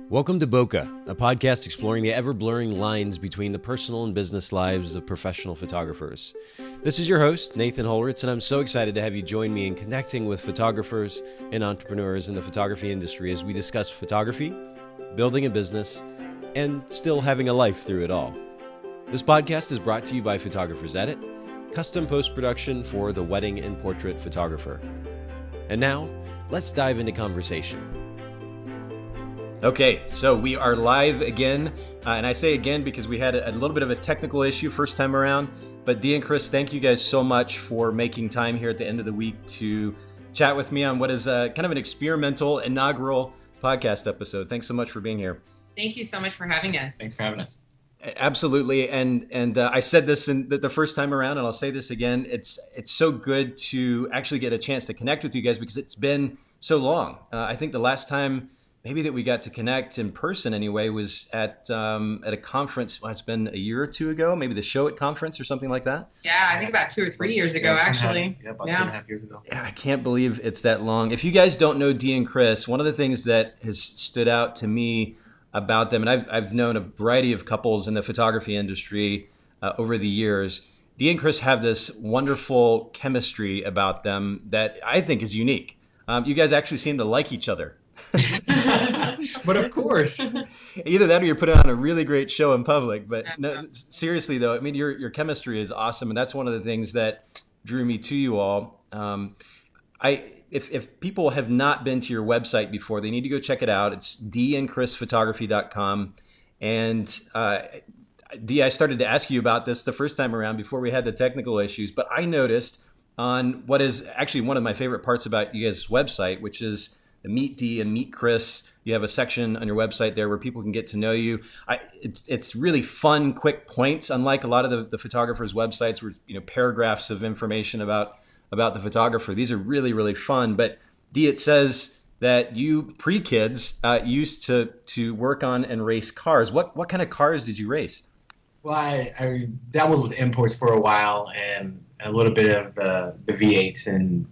Welcome to Bokeh, a podcast exploring the ever-blurring lines between the personal and business lives of professional photographers. This is your host, Nathan Holritz, and I'm so excited to have you join me in connecting with photographers and entrepreneurs in the photography industry as we discuss photography, building a business, and still having a life through it all. This podcast is brought to you by Photographers Edit, custom post-production for the wedding and portrait photographer. And now, let's dive into conversation. Okay, so we are live again, and I say again because we had a little bit of a technical issue first time around, but Dee and Kris, thank you guys so much for making time here at the end of the week to chat with me on what is kind of an experimental inaugural podcast episode. Thanks so much for being here. Thank you so much for having us. Thanks for having us. Absolutely, and I said this in the first time around, and I'll say this again. It's so good to actually get a chance to connect with you guys because it's been so long. I think the last time maybe that we got to connect in person anyway was at a conference. Well, it's been a year or two ago, maybe the Show It conference or something like that. Yeah, I think about 2 or 3 years ago, actually. Yeah, about 2.5 years ago. Yeah, I can't believe it's that long. If you guys don't know Dee and Kris, one of the things that has stood out to me about them, and I've known a variety of couples in the photography industry over the years, Dee and Kris have this wonderful chemistry about them that I think is unique. You guys actually seem to like each other. But of course, either that or you're putting on a really great show in public. But no, seriously though, I mean, your chemistry is awesome, and that's one of the things that drew me to you all. If people have not been to your website before, they need to go check it out. It's deeandkrisphotography.com. And Dee, I started to ask you about this the first time around before we had the technical issues, but I noticed on what is actually one of my favorite parts about you guys' website, which is the Meet Dee and Meet Kris. You have a section on your website there where people can get to know you. It's really fun, quick points, unlike a lot of the photographers' websites where paragraphs of information about the photographer. These are really, really fun. But Dee, it says that you pre-kids used to work on and race cars. What kind of cars did you race? Well, I dabbled with imports for a while and a little bit of the V8s and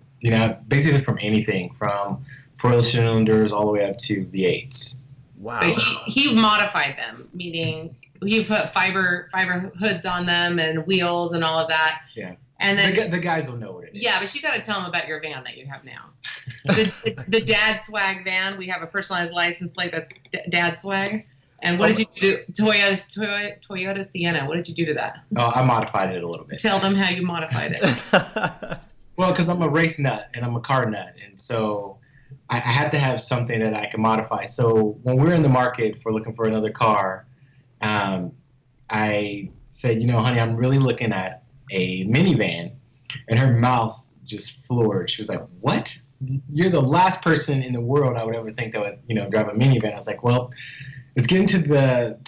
basically from anything from 4 cylinders all the way up to V8s. Wow. But he modified them, meaning he put fiber hoods on them and wheels and all of that. Yeah. And then the guys will know what it is. Yeah, but you got to tell them about your van that you have now. the Dad Swag van. We have a personalized license plate that's Dad Swag. And what did you do to Toyota Sienna? What did you do to that? Oh, I modified it a little bit. Tell them how you modified it. Well, because I'm a race nut and I'm a car nut, and so I had to have something that I can modify. So when we're in the market for looking for another car, I said, honey, I'm really looking at a minivan. And her mouth just floored. She was like, what? You're the last person in the world I would ever think that would, drive a minivan. I was like, well, it's getting to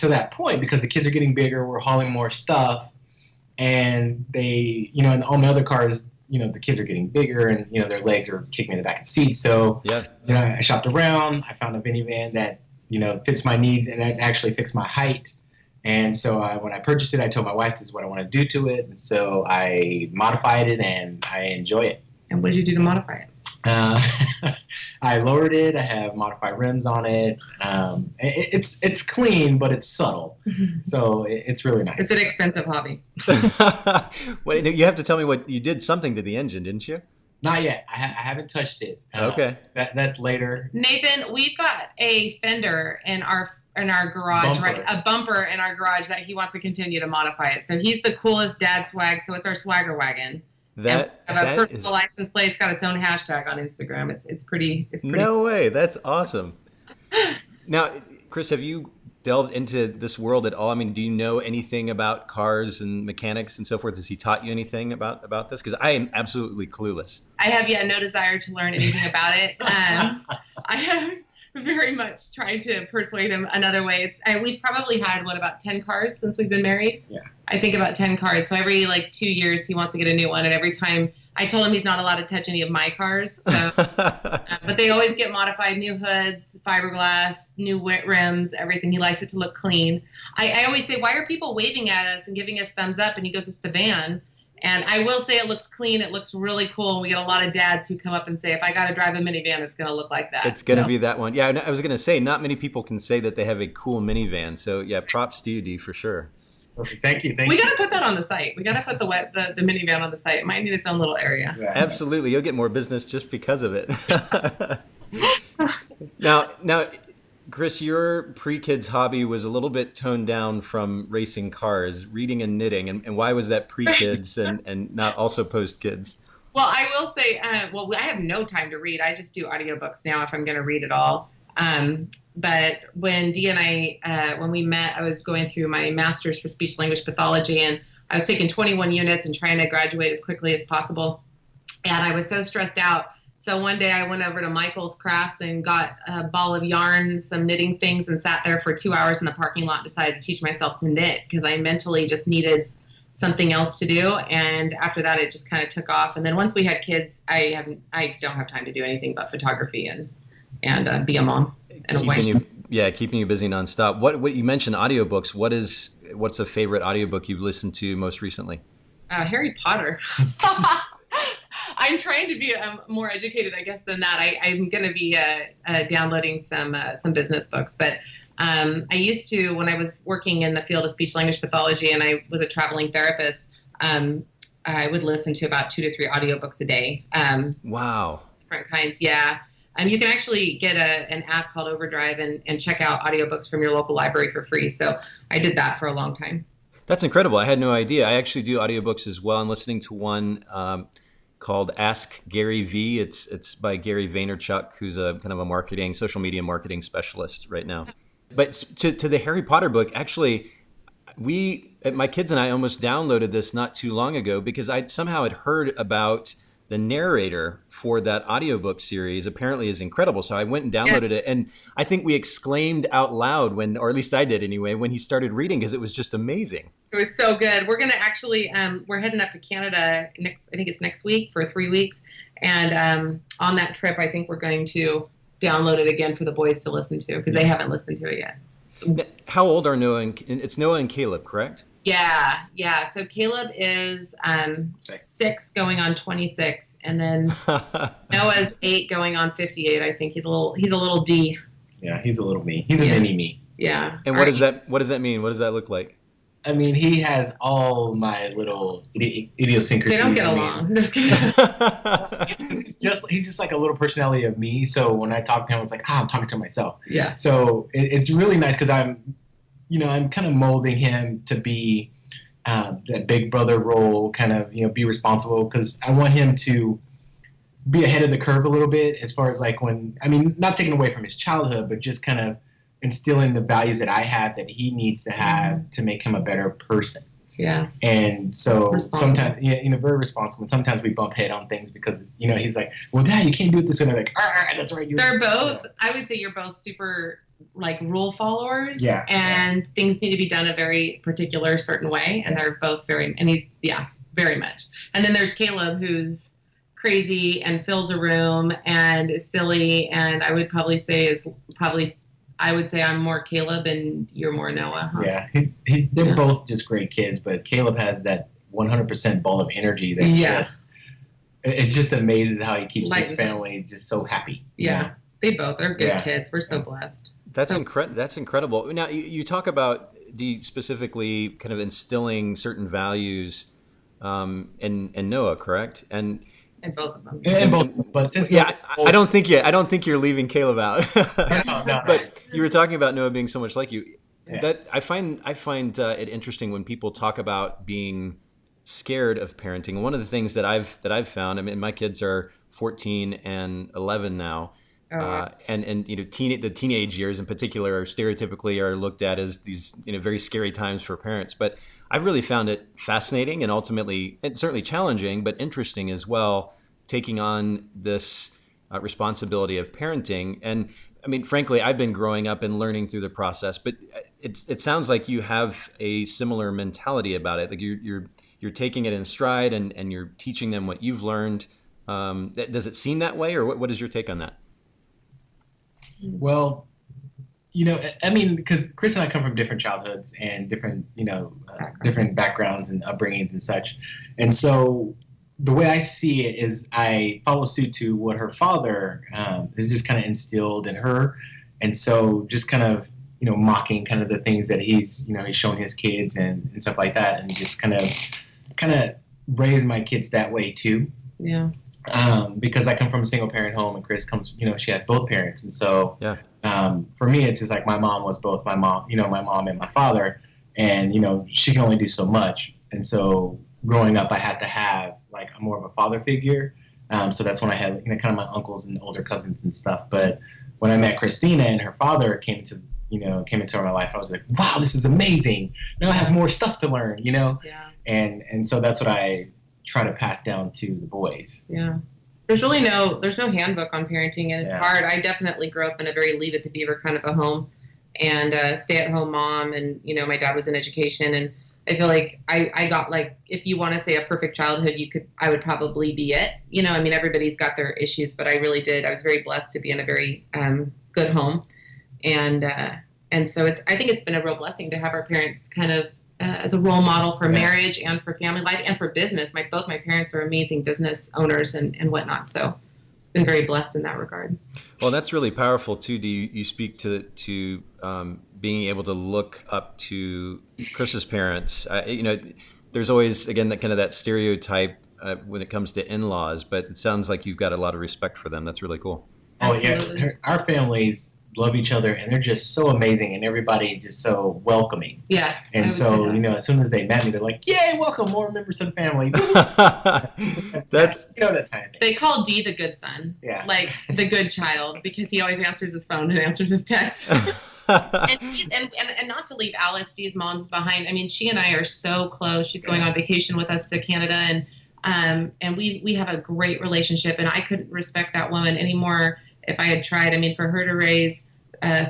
that point because the kids are getting bigger. We're hauling more stuff. And they, and all my other cars, the kids are getting bigger and, their legs are kicking me in the back of the seat. So, yeah. I shopped around. I found a minivan that, fits my needs and that actually fits my height. And so when I purchased it, I told my wife this is what I want to do to it. And so I modified it and I enjoy it. And what did you do to modify it? I lowered it. I have modified rims on it. It's clean, but it's subtle. So it's really nice. It's an expensive hobby. Wait, you have to tell me what you did something to the engine, didn't you? Not yet. I haven't touched it. Okay. That's later. Nathan, we've got a fender in our garage, Bumper. right? A bumper in our garage that he wants to continue to modify it. So he's the coolest Dad Swag. So it's our swagger wagon. That and we have a personal license plate. It's got its own hashtag on Instagram. It's pretty. No way. That's awesome. Now, Kris, have you delved into this world at all? I mean, do you know anything about cars and mechanics and so forth? Has he taught you anything about this? Because I am absolutely clueless. I have no desire to learn anything about it. I have very much tried to persuade him another way. We've probably had, about 10 cars since we've been married? Yeah. I think about 10 cars. So every 2 years he wants to get a new one. And every time I told him he's not allowed to touch any of my cars. So, but they always get modified, new hoods, fiberglass, new rims, everything. He likes it to look clean. I always say, why are people waving at us and giving us thumbs up? And he goes, it's the van. And I will say it looks clean. It looks really cool. We get a lot of dads who come up and say, if I got to drive a minivan, it's going to look like that. It's going to be that one. Yeah, I was going to say, not many people can say that they have a cool minivan. So yeah, props to you, Dee, for sure. Perfect. Thank you. We got to put that on the site. We got to put the minivan on the site. It might need its own little area. Yeah. Absolutely. You'll get more business just because of it. Now, Kris, your pre-kids hobby was a little bit toned down from racing cars, reading and knitting. And why was that pre-kids and not also post-kids? Well, I will say, I have no time to read. I just do audiobooks now if I'm going to read at all. But when Dee and I, when we met, I was going through my master's for speech language pathology, and I was taking 21 units and trying to graduate as quickly as possible. And I was so stressed out. So one day I went over to Michael's Crafts and got a ball of yarn, some knitting things, and sat there for 2 hours in the parking lot and decided to teach myself to knit because I mentally just needed something else to do. And after that, it just kind of took off. And then once we had kids, I don't have time to do anything but photography and be a mom and a wife. Keeping you busy nonstop. What you mentioned audiobooks. What's a favorite audiobook you've listened to most recently? Harry Potter. I'm trying to be more educated, I guess, than that. I'm going to be downloading some business books. But I used to, when I was working in the field of speech language pathology and I was a traveling therapist, I would listen to about 2 to 3 audiobooks a day. Wow. Different kinds, yeah. You can actually get an app called Overdrive and check out audiobooks from your local library for free. So I did that for a long time. That's incredible. I had no idea. I actually do audiobooks as well. I'm listening to one called Ask Gary V. It's by Gary Vaynerchuk, who's a kind of a social media marketing specialist right now. But to the Harry Potter book, actually, my kids and I almost downloaded this not too long ago because I somehow had heard about the narrator for that audiobook series apparently is incredible. So I went and downloaded it. And I think we exclaimed out loud or at least I did anyway, when he started reading because it was just amazing. It was so good. We're going to actually, we're heading up to Canada I think it's next week for 3 weeks. And on that trip, I think we're going to download it again for the boys to listen to because they haven't listened to it yet. How old are Noah it's Noah and Caleb, correct? Yeah. So Caleb is 6 going on 26, and then Noah's 8 going on 58. I think he's a little D. Yeah, he's a little me. He's a mini me. Yeah. And what does that mean? What does that look like? I mean, he has all my little idiosyncrasies. They don't get along. I'm just kidding. He's just like a little personality of me. So when I talk to him, it's like, I'm talking to myself. Yeah. So it's really nice because I'm kind of molding him to be that big brother role, kind of, be responsible because I want him to be ahead of the curve a little bit as far as not taking away from his childhood, but just kind of instilling the values that I have that he needs to have to make him a better person. Yeah. And so sometimes, very responsible. Sometimes we bump head on things because, he's like, well, Dad, you can't do it this way. And I'm like, that's right. They're both, I would say you're both super rule followers. Yeah. And things need to be done a very particular certain way. And they're both very much. And then there's Caleb, who's crazy and fills a room and is silly. And I would probably say I'm more Caleb and you're more Noah. Huh? Yeah, they're both just great kids, but Caleb has that 100% ball of energy that it's just amazing how he keeps his family just so happy. Yeah, they both are good kids. We're so blessed. That's incredible. Now, you talk about specifically kind of instilling certain values in Noah, correct? And both of them. And both, but since I don't think you're leaving Caleb out. No. But you were talking about Noah being so much like you. Yeah. That I find it interesting when people talk about being scared of parenting. One of the things that I've found, I mean, my kids are 14 and 11 now. And the teenage years in particular are stereotypically looked at as these very scary times for parents. But I've really found it fascinating and ultimately, and certainly challenging, but interesting as well, taking on this responsibility of parenting. And I mean, frankly, I've been growing up and learning through the process, but it sounds like you have a similar mentality about it. Like you're taking it in stride and you're teaching them what you've learned. Does it seem that way, or what is your take on that? Well, I mean, because Kris and I come from different childhoods and different, different backgrounds and upbringings and such. And so the way I see it is I follow suit to what her father has just kind of instilled in her. And so just kind of, mocking kind of the things that he's shown his kids and stuff like that. And just kind of raise my kids that way too. Yeah. Because I come from a single parent home and Kris comes, she has both parents. And so, Yeah. For me, it's just like my mom was both my mom and my father, and she can only do so much. And so growing up, I had to have like more of a father figure. So that's when I had kind of my uncles and older cousins and stuff. But when I met Christina and her father came into my life, I was like, wow, this is amazing. Now I have more stuff to learn, Yeah. And so that's what I try to pass down to the boys. Yeah. There's no handbook on parenting, and it's hard. I definitely grew up in a very Leave It to Beaver kind of a home, and stay-at-home mom, and my dad was in education, and I feel like I got, like, if you want to say a perfect childhood, I would probably be it. I mean, everybody's got their issues, but I really did. I was very blessed to be in a very good home, and so I think it's been a real blessing to have our parents kind of as a role model for marriage and for family life and for business. Both my parents are amazing business owners and whatnot, so been very blessed in that regard. Well, that's really powerful too. Do you speak to being able to look up to Kris's parents? There's always, again, that stereotype when it comes to in-laws, but it sounds like you've got a lot of respect for them. That's really cool. Absolutely. Oh yeah, our families love each other, and they're just so amazing, and everybody just so welcoming. Yeah. And so, as soon as they met me, they're like, "Yay, welcome, more members of the family." That's that time. They call Dee the good son, like the good child, because he always answers his phone and answers his texts. and not to leave Alice, Dee's mom's behind. I mean, she and I are so close. She's going on vacation with us to Canada, and we have a great relationship, and I couldn't respect that woman anymore if I had tried. I mean, for her to raise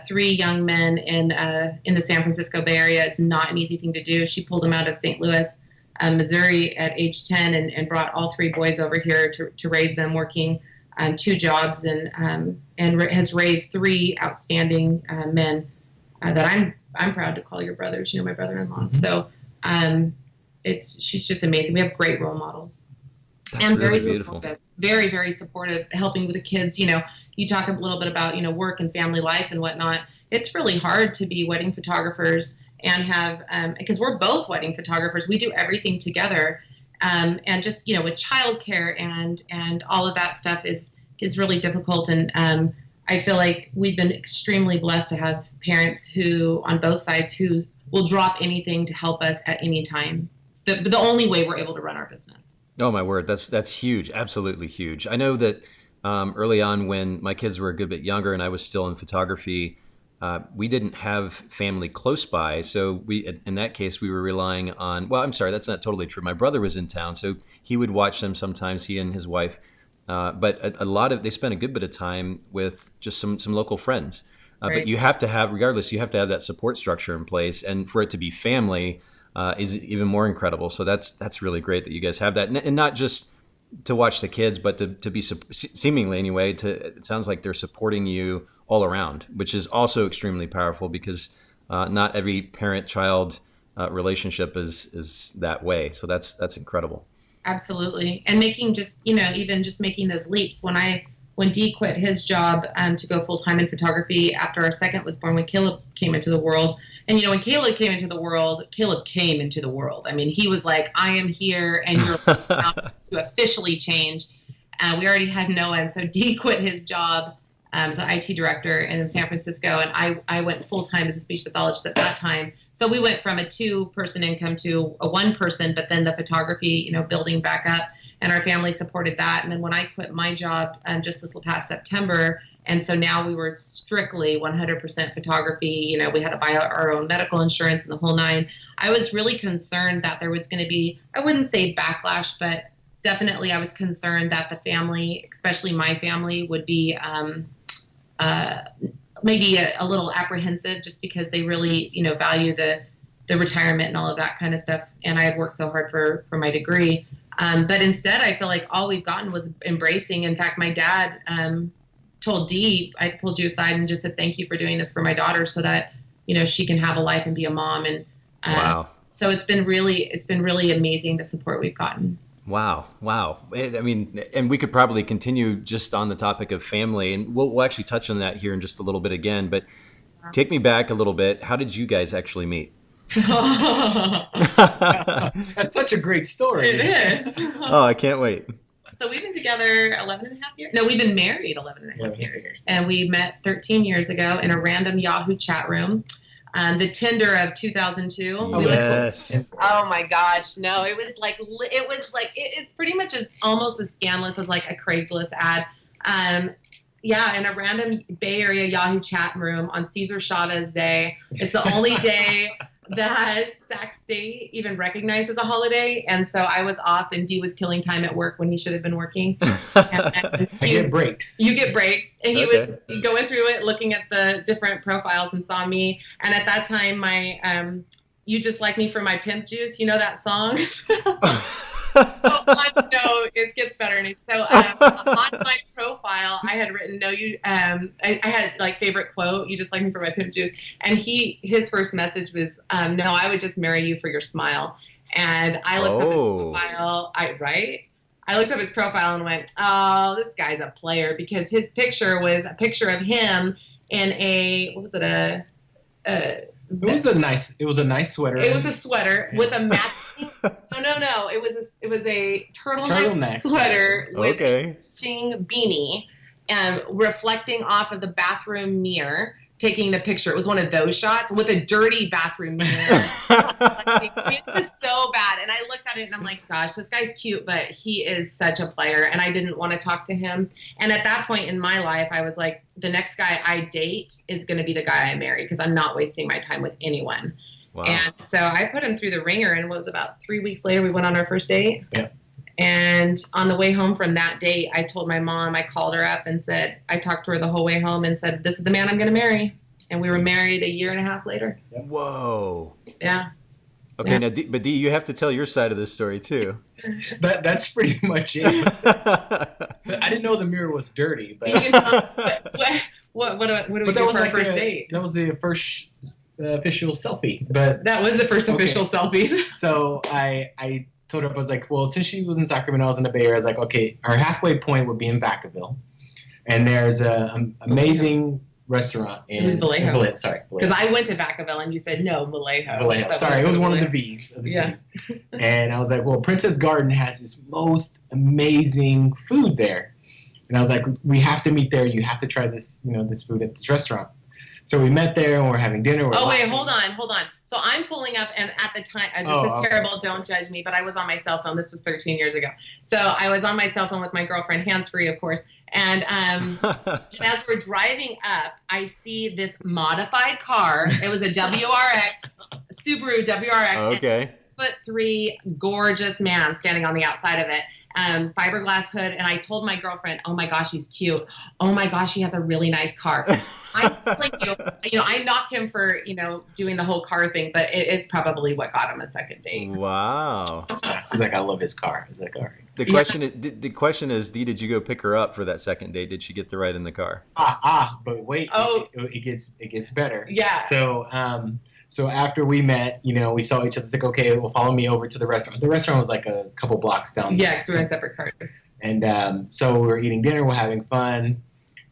3 young men in the San Francisco Bay Area is not an easy thing to do. She pulled them out of St. Louis, Missouri at age 10 and brought all 3 boys over here to raise them, working 2 jobs, and has raised 3 outstanding men that I'm proud to call your brothers, my brother-in-law. Mm-hmm. So she's just amazing. We have great role models. That's and really very beautiful. Supportive, very, very supportive, helping with the kids. You talk a little bit about, work and family life and whatnot. It's really hard to be wedding photographers and have, because we're both wedding photographers. We do everything together. And just, with childcare and all of that stuff is really difficult. And I feel like we've been extremely blessed to have parents who, on both sides, who will drop anything to help us at any time. It's the only way we're able to run our business. Oh my word, that's huge, absolutely huge. I know that early on when my kids were a good bit younger and I was still in photography, we didn't have family close by. So in that case, we were relying on, well, I'm sorry, that's not totally true. My brother was in town, so he would watch them sometimes, he and his wife. But they spent a good bit of time with just some local friends. Right. But you have to have, regardless, you have to have that support structure in place. And for it to be family is even more incredible. So that's really great that you guys have that. And not just to watch the kids, but to be seemingly anyway, it sounds like they're supporting you all around, which is also extremely powerful because not every parent-child relationship is that way. So that's incredible. Absolutely. And making even making those leaps. When Dee quit his job to go full-time in photography after our second was born, when Caleb came into the world. And, when Caleb came into the world. I mean, he was like, I am here, and you're to officially change. We already had Noah, and so Dee quit his job as an IT director in San Francisco, and I went full-time as a speech pathologist at that time. So we went from a 2-person income to a 1-person, but then the photography, building back up, and our family supported that. And then when I quit my job just this past September, and so now we were strictly 100% photography. We had to buy our own medical insurance and the whole 9. I was really concerned that there was going to be, I wouldn't say backlash, but definitely I was concerned that the family, especially my family, would be maybe a little apprehensive just because they really, value the retirement and all of that kind of stuff. And I had worked so hard for my degree. But instead, I feel like all we've gotten was embracing. In fact, my dad told Dee, I pulled you aside and just said, thank you for doing this for my daughter so that, she can have a life and be a mom. And wow. So it's been really amazing, the support we've gotten. Wow. I mean, and we could probably continue just on the topic of family, and we'll actually touch on that here in just a little bit again, but take me back a little bit. How did you guys actually meet? That's such a great story. It is. Oh, I can't wait. So we've been together 11 and a half years. No, we've been married 11 and a half years. And we met 13 years ago in a random Yahoo chat room. The Tinder of 2002. Yes. Oh my gosh. No, it's pretty much almost as scandalous as like a Craigslist ad. Yeah, in a random Bay Area Yahoo chat room on Cesar Chavez Day. It's the only day that Sac State even recognized as a holiday. And so I was off and Dee was killing time at work when he should have been working. I get breaks. You get breaks. And he was going through it, looking at the different profiles and saw me. And at that time, my You Just Like Me for My Pimp Juice, you know that song? No, it gets better. So on my profile, I had written, I had like favorite quote, you just like me for my pimp juice. And his first message was, no, I would just marry you for your smile. And I looked up his profile, I looked up his profile and went, oh, this guy's a player, because his picture was a picture of him in it was a nice sweater. It was a sweater with a matching. No. It was a turtleneck sweater with a matching beanie, reflecting off of the bathroom mirror, taking the picture. It was one of those shots with a dirty bathroom mirror. It was so bad. And I looked at it and I'm like, gosh, this guy's cute, but he is such a player. And I didn't want to talk to him. And at that point in my life, I was like, the next guy I date is going to be the guy I marry, because I'm not wasting my time with anyone. Wow. And so I put him through the ringer, and it was about 3 weeks later, we went on our first date. Yep. And on the way home from that date, I told my mom, I called her up and said, I talked to her the whole way home and said, this is the man I'm going to marry. And we were married a year and a half later. Yep. Whoa. Yeah. Okay, yeah. Now, but Dee, you have to tell your side of this story too. That's pretty much it. I didn't know the mirror was dirty, but what do we do for our first date? That was the first official selfie. But that was the first official selfies. So I told her, I was like, well, since she was in Sacramento, I was in the Bay Area. I was like, okay, our halfway point would be in Vacaville, and there's an amazing restaurant in Vallejo. Sorry, because I went to Vacaville and you said no, Vallejo. Sorry, it was one of the V's of the cities. And I was like, well, Princess Garden has this most amazing food there, and I was like, we have to meet there. You have to try this, this food at this restaurant. So we met there and we're having dinner. Wait, hold on. So I'm pulling up, and at the time, this is terrible. Don't judge me, but I was on my cell phone. This was 13 years ago. So I was on my cell phone with my girlfriend, hands-free, of course. And as we're driving up, I see this modified car. It was a Subaru WRX. Okay. 6'3", gorgeous man standing on the outside of it. Fiberglass hood, and I told my girlfriend, oh my gosh, he's cute. Oh my gosh, he has a really nice car. I knock him for, doing the whole car thing, but it is probably what got him a second date. Wow. She's like, I love his car. I was like, all right. The question is, Dee, did you go pick her up for that second date? Did she get the ride in the car? But wait, it gets better. Yeah. So after we met, we saw each other. It's like, okay, well, follow me over to the restaurant. The restaurant was like a couple blocks down. Yeah, because we were in separate cars. And so we were eating dinner, we're having fun.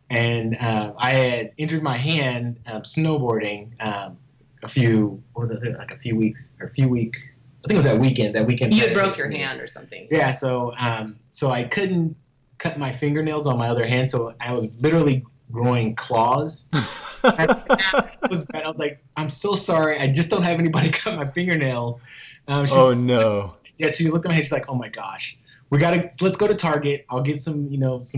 And I had injured my hand snowboarding a few weeks, I think it was that weekend. You had broke your hand or something. Yeah, so I couldn't cut my fingernails on my other hand, so I was literally growing claws. It was bad. I was like, I'm so sorry. I just don't have anybody cut my fingernails. Oh no. Yeah, so you looked at my hand, she's like, oh my gosh. Let's go to Target. I'll get some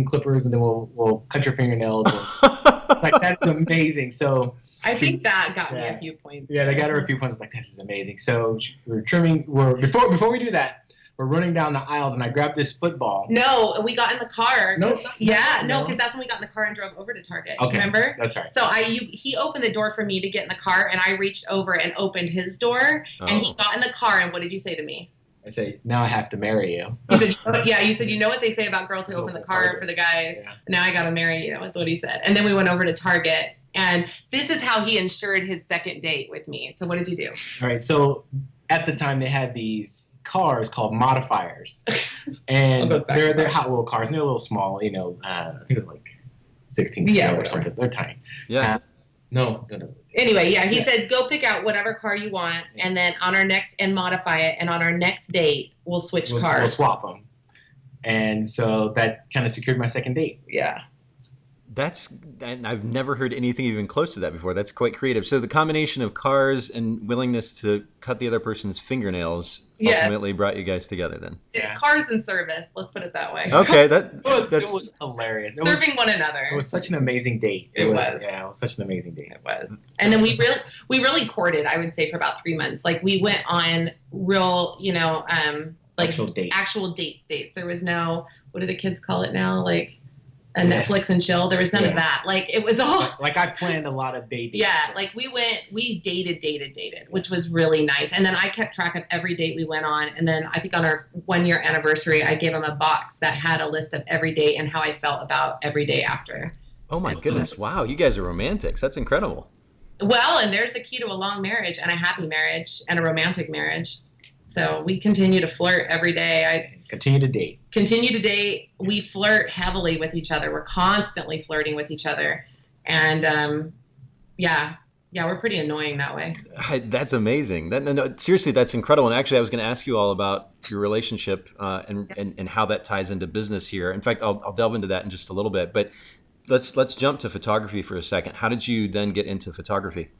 clippers, and then we'll cut your fingernails. Like, that's amazing. So I think that got me a few points. Yeah, they got her a few points. Like, this is amazing. So we're trimming. Before we do that, we're running down the aisles, and I grabbed this football. No, we got in the car. No, because that's when we got in the car and drove over to Target. Okay, remember? That's right. So he opened the door for me to get in the car, and I reached over and opened his door, and he got in the car. And what did you say to me? I say, now I have to marry you. He said, you said, you know what they say about girls who open the car for the guys? Yeah. Now I got to marry you. That's what he said. And then we went over to Target, and this is how he ensured his second date with me. So what did you do? All right. So at the time, they had these cars called modifiers. And they're Hot Wheel cars. And they're a little small, I think it was like 16 scale or something. They're tiny. Yeah. No. Anyway, he said, go pick out whatever car you want, and then and modify it, and on our next date, we'll switch cars. We'll swap them. And so that kind of secured my second date. Yeah. And I've never heard anything even close to that before. That's quite creative. So the combination of cars and willingness to cut the other person's fingernails ultimately brought you guys together then. Yeah. Cars and service, let's put it that way. Okay. It was hilarious. Serving one another. It was such an amazing date. It was. Yeah, it was such an amazing date. It was. And then we really courted, I would say, for about 3 months. Like, we went on real, actual dates. There was no, what do the kids call it now? Like, a Netflix and chill. There was none of that. Like, it was all like I planned a lot of dates. Yeah, like we dated, which was really nice. And then I kept track of every date we went on. And then I think on our 1-year anniversary, I gave him a box that had a list of every date and how I felt about every day after. Oh my goodness! Wow, you guys are romantics. That's incredible. Well, and there's the key to a long marriage and a happy marriage and a romantic marriage. So we continue to flirt every day. Continue to date. We flirt heavily with each other. We're constantly flirting with each other. And, we're pretty annoying that way. That's amazing. No, seriously, that's incredible. And actually, I was going to ask you all about your relationship and how that ties into business here. In fact, I'll delve into that in just a little bit. But let's jump to photography for a second. How did you then get into photography?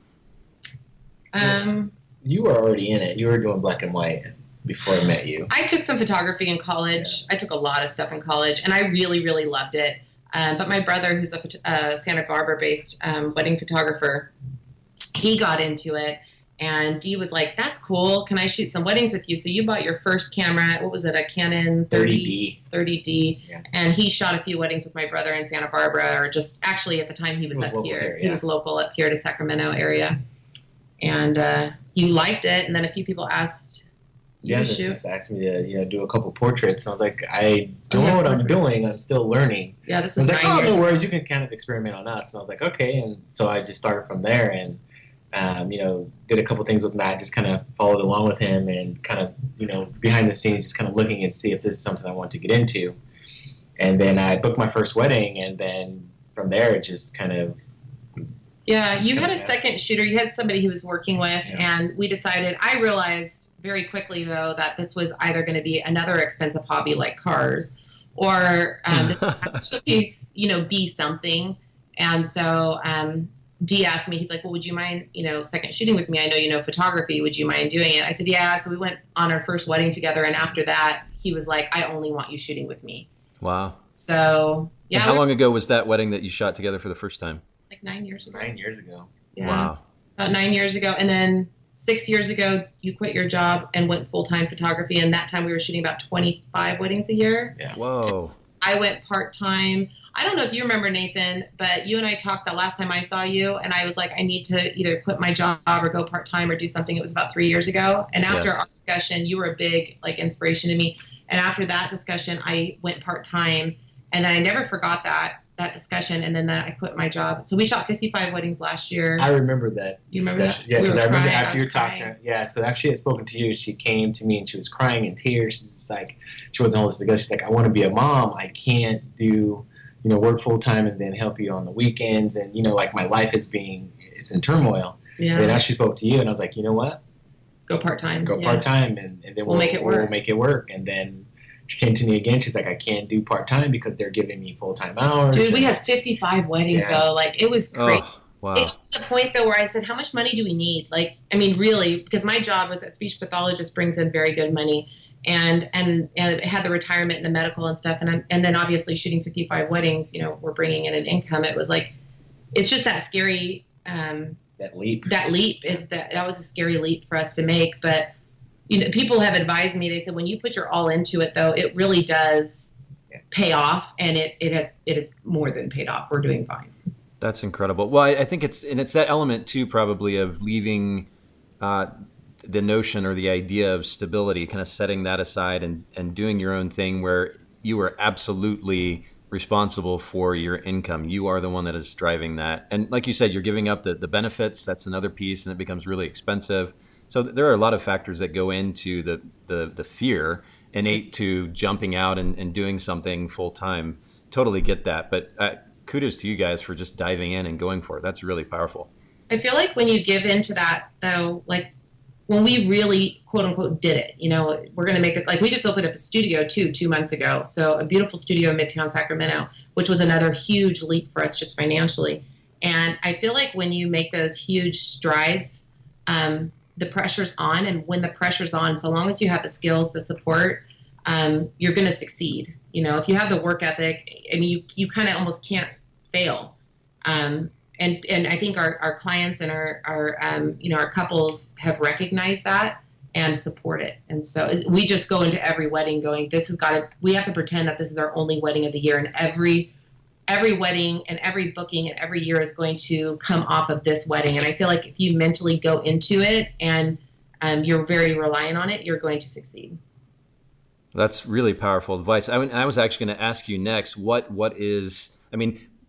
You were already in it. You were doing black and white before I met you. I took some photography in college. Yeah. I took a lot of stuff in college, and I really, really loved it. But my brother, who's a Santa Barbara-based wedding photographer, he got into it, and Dee was like, that's cool. Can I shoot some weddings with you? So you bought your first camera. What was it, a Canon 30D? Yeah. And he shot a few weddings with my brother in Santa Barbara, or just actually at the time he was up here. He was local up here to Sacramento area. And you liked it, and then a few people asked you to shoot. Just asked me to do a couple portraits. And I was like, I don't know what I'm doing. I'm still learning. Yeah, this was 9 years ago. No worries. You can kind of experiment on us. And I was like, okay. And so I just started from there, and did a couple things with Matt. Just kind of followed along with him, and kind of behind the scenes, just kind of looking and see if this is something I want to get into. And then I booked my first wedding, and then from there it just kind of. Yeah, you had a second shooter. You had somebody he was working with, and we decided. I realized very quickly, though, that this was either going to be another expensive hobby like cars, or this actually, be something. And so Dee asked me, he's like, well, would you mind, second shooting with me? I know you know photography. Would you mind doing it? I said, yeah. So we went on our first wedding together, and after that, he was like, I only want you shooting with me. Wow. So, yeah. And how long ago was that wedding that you shot together for the first time? Like 9 years ago. 9 years ago. Yeah. Wow. About 9 years ago. And then 6 years ago, you quit your job and went full-time photography. And that time we were shooting about 25 weddings a year. Yeah. Whoa. I went part-time. I don't know if you remember, Nathan, but you and I talked the last time I saw you, and I was like, I need to either quit my job or go part-time or do something. It was about 3 years ago. And after our discussion, you were a big inspiration to me. And after that discussion, I went part-time. And then I never forgot that discussion, and then I quit my job. So we shot 55 weddings last year. I remember that. You remember that? Yeah, because I remember after you talked to her. Yeah, so after she had spoken to you, she came to me and she was crying in tears. She's just like, she wasn't holding it together. She's like, I want to be a mom. I can't do, work full time and then help you on the weekends. And, my life it's in turmoil. Yeah. And now she spoke to you, and I was like, you know what? Go part-time. Part-time, and then we'll make it work. We'll make it work. And then she came to me again. She's like, I can't do part-time because they're giving me full-time hours. Dude, we had 55 weddings, though. It was crazy. Oh, wow. It's to the point, though, where I said, how much money do we need? Really, because my job was that speech pathologist brings in very good money. And it had the retirement and the medical and stuff. And then, obviously, shooting 55 weddings, we're bringing in an income. It was it's just that scary. That leap. That was a scary leap for us to make. But people have advised me. They said when you put your all into it, though, it really does pay off, and it has more than paid off. We're doing fine. That's incredible. Well, I think it's that element too, probably, of leaving the notion or the idea of stability, kind of setting that aside and doing your own thing where you are absolutely responsible for your income. You are the one that is driving that. And like you said, you're giving up the benefits. That's another piece, and it becomes really expensive. So there are a lot of factors that go into the fear innate to jumping out and doing something full time. Totally get that. But kudos to you guys for just diving in and going for it. That's really powerful. I feel like when you give into that, though, like when we really, quote unquote, did it, we're going to make it, like we just opened up a studio too 2 months ago. So a beautiful studio in Midtown Sacramento, which was another huge leap for us just financially. And I feel like when you make those huge strides, the pressure's on. And when the pressure's on, so long as you have the skills, the support, you're going to succeed. If you have the work ethic, I mean, you kind of almost can't fail. And I think our clients and our couples have recognized that and support it. And so we just go into every wedding going, we have to pretend that this is our only wedding of the year. And every wedding and every booking and every year is going to come off of this wedding. And I feel like if you mentally go into it and you're very reliant on it, you're going to succeed. That's really powerful advice. I was actually going to ask you next,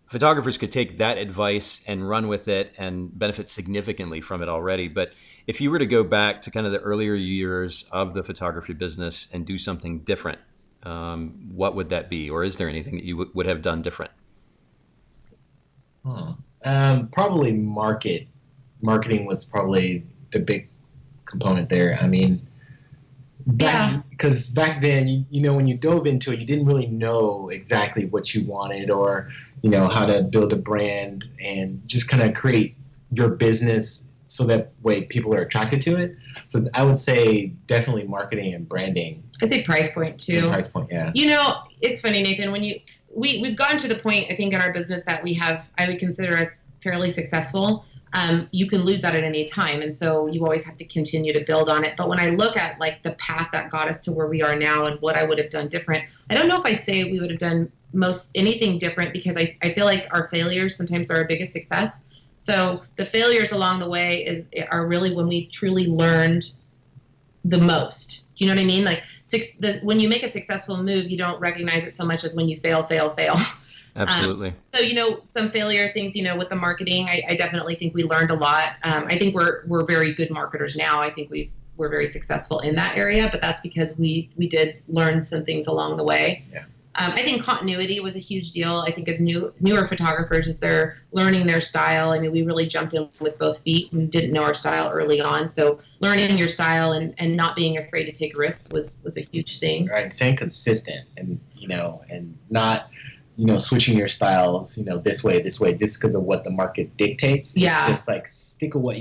photographers could take that advice and run with it and benefit significantly from it already. But if you were to go back to kind of the earlier years of the photography business and do something different, what would that be? Or is there anything that you would have done different? Probably marketing was probably the big component there. I mean, because back then, when you dove into it, you didn't really know exactly what you wanted or, how to build a brand and just kind of create your business so that way people are attracted to it. So I would say definitely marketing and branding. I'd say price point too. And price point, yeah. It's funny, Nathan, when we've gotten to the point, I think, in our business that I would consider us fairly successful. You can lose that at any time. And so you always have to continue to build on it. But when I look at like the path that got us to where we are now and what I would have done different, I don't know if I'd say we would have done anything different, because I feel like our failures sometimes are our biggest success. So the failures along the way are really when we truly learned the most. Do you know what I mean? Like when you make a successful move, you don't recognize it so much as when you fail. Absolutely. So, some failure things, with the marketing, I definitely think we learned a lot. I think we're very good marketers now. I think we're very successful in that area, but that's because we did learn some things along the way. Yeah. I think continuity was a huge deal. I think as newer photographers, as they're learning their style, I mean, we really jumped in with both feet and didn't know our style early on. So learning your style and not being afraid to take risks was a huge thing. Right. Staying consistent and not, switching your styles, this way, just because of what the market dictates. Yeah. It's just like stick with what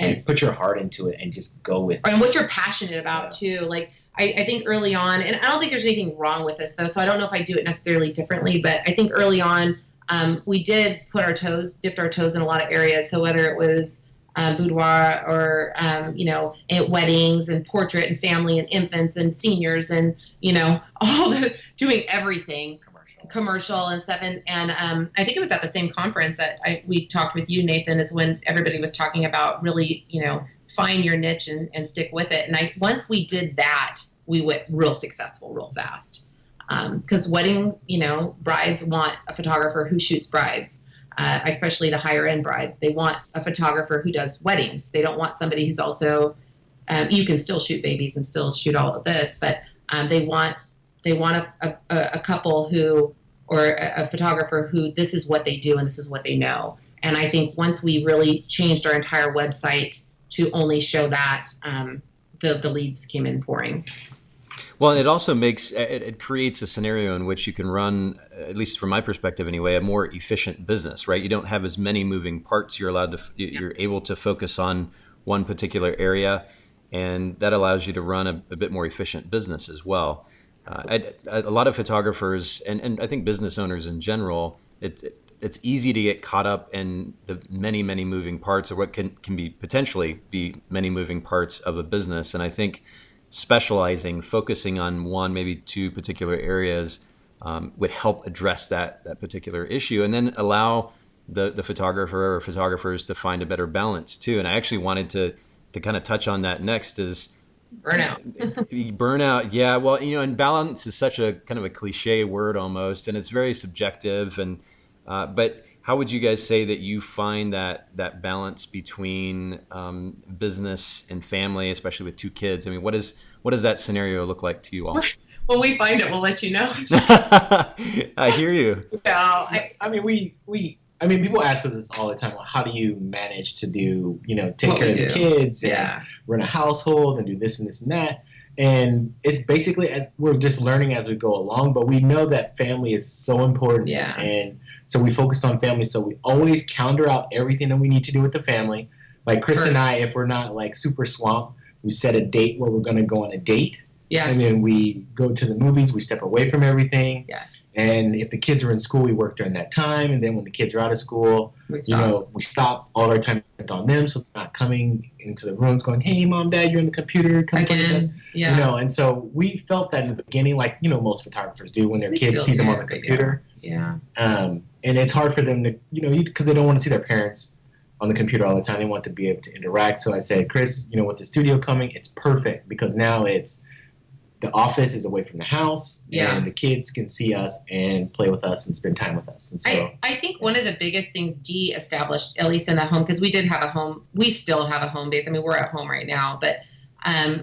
and put your heart into it and just go with it. And what you're passionate about too. Like, I think early on, and I don't think there's anything wrong with this though, so I don't know if I do it necessarily differently, but I think early on, we did dipped our toes in a lot of areas. So whether it was boudoir or, at weddings and portrait and family and infants and seniors and, doing everything. Commercial and stuff. And I think it was at the same conference that we talked with you, Nathan, is when everybody was talking about really, find your niche and stick with it. And once we did that, we went real successful real fast. Because wedding, brides want a photographer who shoots brides, especially the higher end brides. They want a photographer who does weddings. They don't want somebody who's also, you can still shoot babies and still shoot all of this, but they want a couple or a photographer who this is what they do and this is what they know. And I think once we really changed our entire website to only show that, the leads came in pouring. Well, it also it creates a scenario in which you can run, at least from my perspective anyway, a more efficient business, right? You don't have as many moving parts. You're able to focus on one particular area, and that allows you to run a bit more efficient business as well. A lot of photographers and I think business owners in general, it's easy to get caught up in the many, many moving parts, or what can be potentially be many moving parts of a business. And I think specializing, focusing on one, maybe two particular areas would help address that particular issue, and then allow the photographer or photographers to find a better balance too. And I actually wanted to to kind of touch on that next is Burnout. Burnout. Yeah. Well, and balance is such a kind of a cliche word almost, and it's very subjective. But how would you guys say that you find that balance between business and family, especially with two kids? I mean, what does that scenario look like to you all? When we find it, we'll let you know. I hear you. No, I mean, people ask us this all the time. Well, how do you manage to do, take What care we of the do. kids and Yeah. run a household and do this and this and that? And it's basically as we're just learning as we go along, but we know that family is so important. Yeah. And so we focus on family. So we always counter out everything that we need to do with the family. Like Kris and I, if we're not like super swamped, we set a date where we're going to go on a date. Yes. And then we go to the movies, we step away from everything. Yes. And if the kids are in school, we work during that time. And then when the kids are out of school, We stop. we stop all our time spent on them. So they're not coming into the rooms going, hey, mom, dad, you're on the computer. Come play with us. Again. Yeah. And so we felt that in the beginning, like, most photographers do when their We kids still see them do, on the they do. computer. Yeah. And it's hard for them to, because they don't want to see their parents on the computer all the time. They want to be able to interact. So I said, Kris, with the studio coming, it's perfect because now the office is away from the house, Yeah. and the kids can see us and play with us and spend time with us. And so, I think one of the biggest things Dee established, at least in the home, because we did have a home, we still have a home base. I mean, we're at home right now, but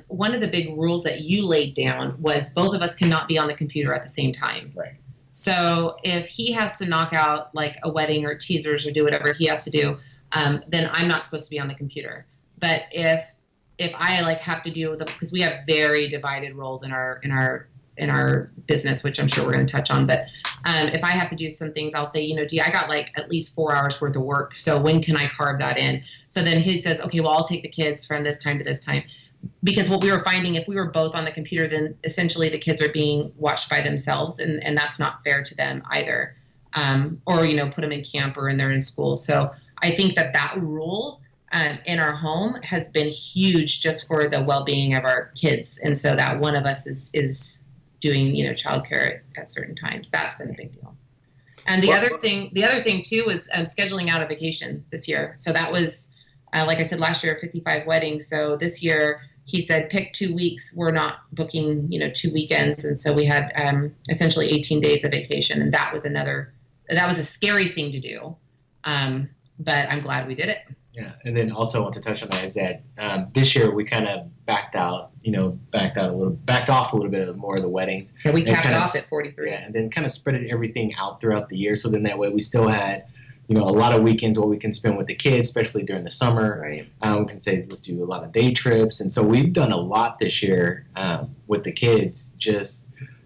one of the big rules that you laid down was both of us cannot be on the computer at the same time. right. So if he has to knock out like a wedding or teasers or do whatever he has to do, then I'm not supposed to be on the computer. But if I like have to do because we have very divided roles in our business, which I'm sure we're going to touch on. But if I have to do some things, I'll say, Dee, I got like at least 4 hours worth of work. So when can I carve that in? So then he says, okay, well, I'll take the kids from this time to this time. Because what we were finding, if we were both on the computer, then essentially the kids are being watched by themselves, and that's not fair to them either. Or put them in camp or they're in school. So I think that rule in our home has been huge just for the well-being of our kids, and so that one of us is doing childcare at certain times. That's been a big deal. And the other thing too was scheduling out a vacation this year. So that was like I said last year, 55 weddings. So this year he said pick 2 weeks. We're not booking 2 weekends, and so we had essentially 18 days of vacation, and that was a scary thing to do. But I'm glad we did it. Yeah, and then also I want to touch on that is that this year we kind of backed off a little bit more of the weddings. Yeah, we And capped it kinda off at 43. Yeah, and then kind of spread everything out throughout the year. So then that way we still had, a lot of weekends where we can spend with the kids, especially during the summer. Right. We can say let's do a lot of day trips, and so we've done a lot this year with the kids. Just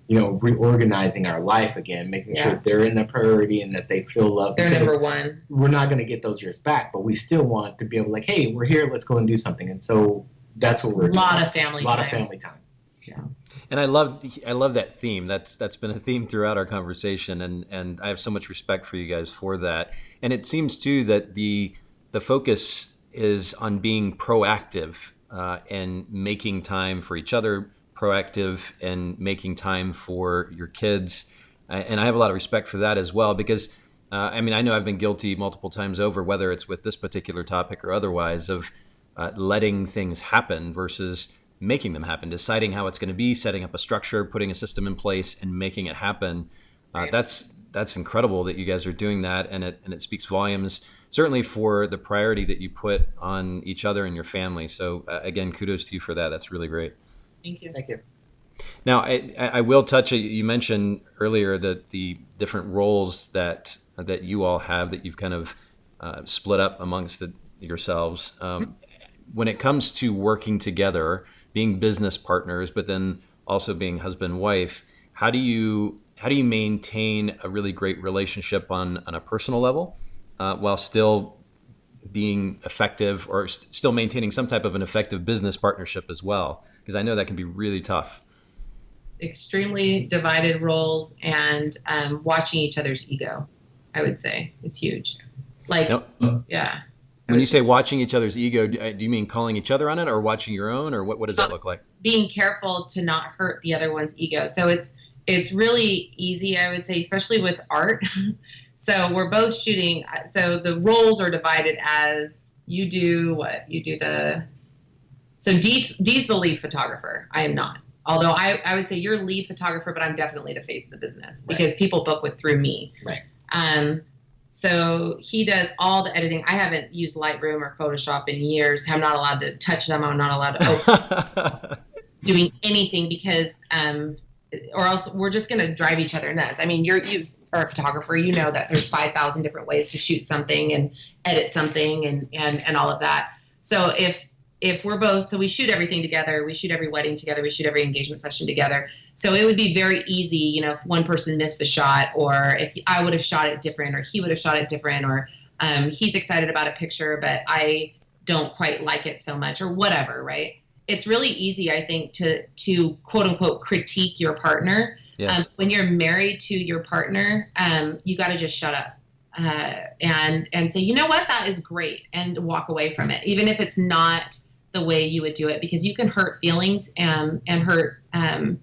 reorganizing our life again, making sure they're in the priority and that they feel loved. They're because number one. We're not going to get those years back, but we still want to be able to like, hey, we're here, let's go and do something. And so that's what we're doing. A lot of family time. Yeah. And I love that theme. That's been a theme throughout our conversation, and I have so much respect for you guys for that. And it seems too that the focus is on being proactive and making time for each other, proactive and making time for your kids. And I have a lot of respect for that as well, because I know I've been guilty multiple times over, whether it's with this particular topic or otherwise, of letting things happen versus making them happen, deciding how it's going to be, setting up a structure, putting a system in place and making it happen. Right. That's incredible that you guys are doing that. And it speaks volumes, certainly for the priority that you put on each other and your family. So again, kudos to you for that. That's really great. Thank you. Thank you. Now, I will touch. You mentioned earlier that the different roles that you all have, that you've kind of split up amongst yourselves. When it comes to working together, being business partners, but then also being husband and wife, how do you maintain a really great relationship on a personal level while still being effective, or still maintaining some type of an effective business partnership as well? Because I know that can be really tough. Extremely divided roles, and watching each other's ego, I would say, is huge. Like, yeah. When you say watching each other's ego, do you mean calling each other on it, or watching your own, or what does that look like? Being careful to not hurt the other one's ego. So it's really easy, I would say, especially with art. So we're both shooting. So the roles are divided as you do what? You do the So Dee's the lead photographer. I am not. Although I would say you're lead photographer, but I'm definitely the face of the business because people book through me. Right. So he does all the editing. I haven't used Lightroom or Photoshop in years. I'm not allowed to touch them. I'm not allowed to doing anything because, or else we're just going to drive each other nuts. I mean, you are a photographer. You know that there's 5,000 different ways to shoot something and edit something and all of that. So if we're both, so we shoot everything together, we shoot every wedding together, we shoot every engagement session together. So it would be very easy, you know, if one person missed the shot or if I would have shot it different or he would have shot it different or he's excited about a picture, but I don't quite like it so much or whatever, right? It's really easy, I think, to quote unquote critique your partner. Yes. When you're married to your partner, you got to just shut up. And say, you know what, that is great, and walk away from it, even if it's not the way you would do it, because you can hurt feelings and hurt, and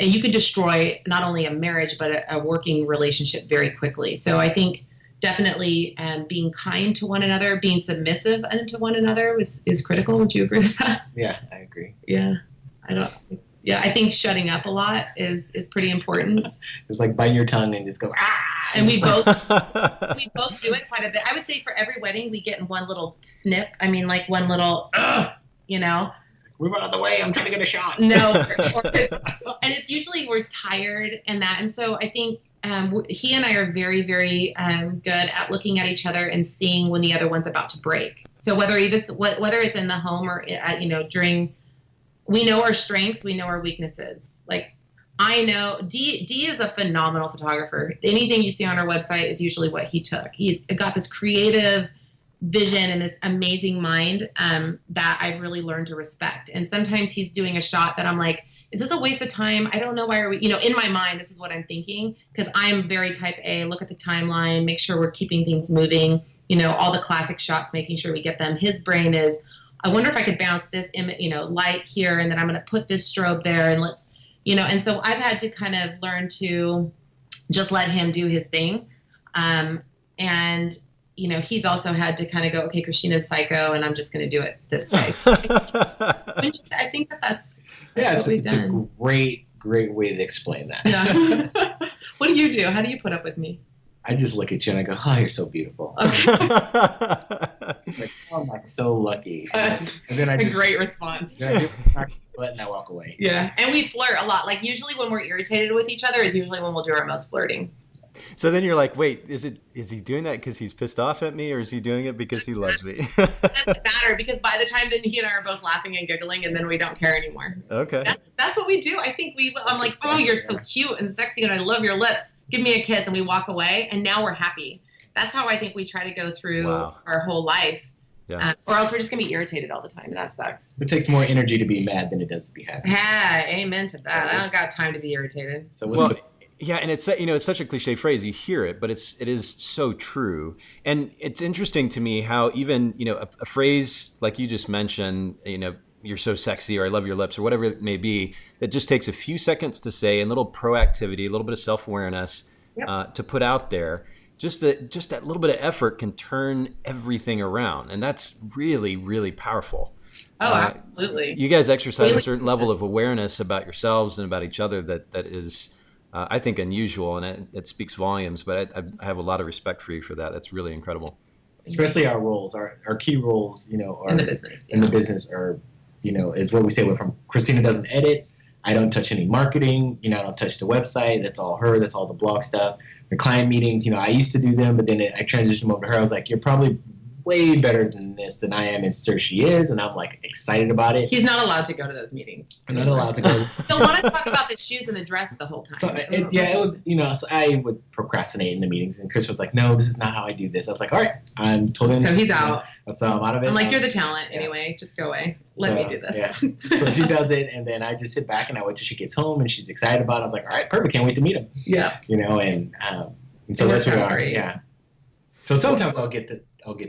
you could destroy not only a marriage but a working relationship very quickly. So I think definitely being kind to one another, being submissive to one another is critical. Would you agree with that? Yeah, I agree. Yeah, I think shutting up a lot is pretty important. It's like bite your tongue and just go, ah! And we both do it quite a bit. I would say for every wedding we get in one little snip. I mean, like one little, you know. Move out of the way. I'm trying to get a shot. No, and it's usually we're tired and that. And so I think he and I are very, very good at looking at each other and seeing when the other one's about to break. So whether it's in the home or during, we know our strengths, we know our weaknesses. Like I know Dee is a phenomenal photographer. Anything you see on our website is usually what he took. He's got this creative vision and this amazing mind that I've really learned to respect. And sometimes he's doing a shot that I'm like, is this a waste of time? I don't know why are we, in my mind, this is what I'm thinking, because I'm very type A, look at the timeline, make sure we're keeping things moving, all the classic shots, making sure we get them. His brain is, I wonder if I could bounce this image, light here, and then I'm going to put this strobe there, and let's, and so I've had to kind of learn to just let him do his thing. And he's also had to kind of go, okay, Christina's psycho, and I'm just going to do it this way. I think that's what we've done. It's a great way to explain that. Yeah. What do you do? How do you put up with me? I just look at you and I go, oh, you're so beautiful. Okay. Like, oh, am I so lucky? That's and then a great response. Then I do butt and I walk away. Yeah, and we flirt a lot. Like usually when we're irritated with each other is usually when we'll do our most flirting. So then you're like, wait, is he doing that because he's pissed off at me, or is he doing it because he loves me? It doesn't matter, because by the time then he and I are both laughing and giggling, and then we don't care anymore. Okay. That's what we do. I think I'm like, oh, you're so cute and sexy, and I love your lips. Give me a kiss, and we walk away, and now we're happy. That's how I think we try to go through our whole life. Yeah. Or else we're just going to be irritated all the time, and that sucks. It takes more energy to be mad than it does to be happy. Yeah, amen to that. I don't got time to be irritated. So yeah, and it's it's such a cliche phrase. You hear it, but it is so true. And it's interesting to me how even a phrase like you just mentioned, you're so sexy, or I love your lips, or whatever it may be, that just takes a few seconds to say, and a little proactivity, a little bit of self-awareness to put out there. Just that little bit of effort can turn everything around, and that's really, really powerful. Oh, absolutely. You guys exercise a certain level of awareness about yourselves and about each other that is, I think, unusual, and it speaks volumes. But I have a lot of respect for you for that. That's really incredible. Especially our roles, our key roles, are in the business. In the business are, is what we say. From Christina doesn't edit. I don't touch any marketing. I don't touch the website. That's all her. That's all the blog stuff. The client meetings, I used to do them, but then I transitioned them over to her. I was like, you're probably way better than I am, and so she is, and I'm like excited about it. He's not allowed to go to those meetings. I'm not allowed to go. He'll want to talk about the shoes and the dress the whole time. So it was, so I would procrastinate in the meetings, and Chris was like, no, this is not how I do this. I was like, all right, I'm totally. So he's out. So I'm out of it. I'm like, you're the talent anyway. Just go away. Let me do this. Yeah. So she does it, and then I just sit back and I wait till she gets home, and she's excited about it. I was like, all right, perfect. Can't wait to meet him. Yeah. And so that's where we are. Yeah. So sometimes I'll get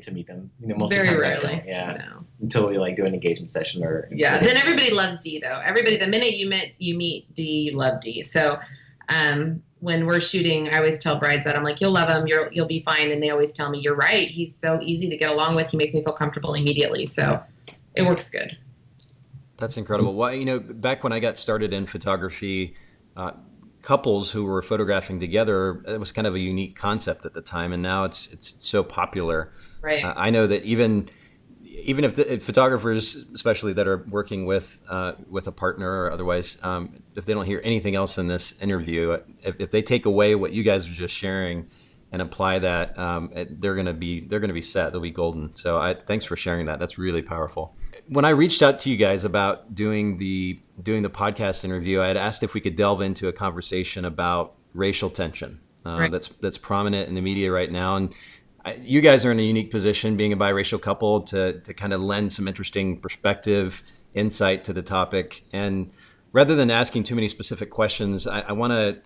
to meet them. Most very of the rarely. I don't. Yeah. Until we do an engagement session or. Yeah. Then everybody loves Dee though. Everybody, the minute you meet Dee, you love Dee. So, when we're shooting, I always tell brides that I'm like, you'll love him. You'll be fine. And they always tell me, you're right. He's so easy to get along with. He makes me feel comfortable immediately. So, it works good. That's incredible. Well, back when I got started in photography, couples who were photographing together, it was kind of a unique concept at the time, and now it's so popular. Right. I know that even if photographers, especially that are working with a partner or otherwise, if they don't hear anything else in this interview, if they take away what you guys are just sharing and apply that, they're gonna be set. They'll be golden. So thanks for sharing that. That's really powerful. When I reached out to you guys about doing the podcast interview, I had asked if we could delve into a conversation about racial tension Right. that's prominent in the media right now. And you guys are in a unique position, being a biracial couple, to kind of lend some interesting perspective, insight to the topic. And rather than asking too many specific questions, I want to